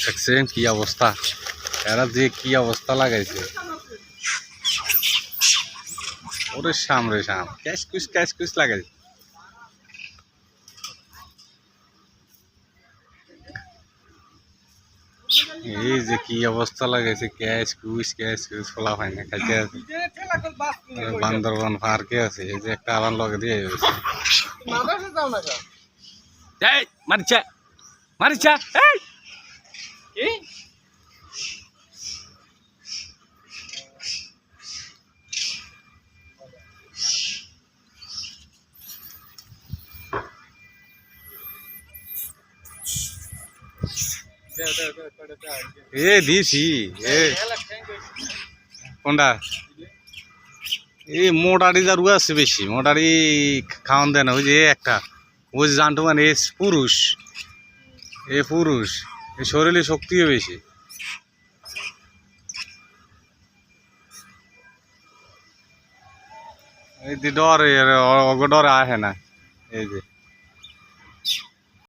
দেখছেন কি অবস্থা, এরা যে কি অবস্থা লাগাইছে। ওরে সামরে সাম ক্যাশ কুস লাগাইছে। এই যে কি অবস্থা লাগাইছে, ক্যাশ কুস ফলা হয় না খাইতে আছে। বান্দরবান পার্কে আছে, এই যে একটা আবার লগে দিয়ে গেছে। মারিচা মারিচা এই এ দিছি এ কোনটা এই মোটারি যা রু আছে বেশি, মোটারি খাওয়ান দেয় না। ওই যে একটা ওই জানতো মানে পুরুষ, এ পুরুষ, এই শরীরে শক্তিও বেশি। এই যে ডরে ডরে আহে না, এই যে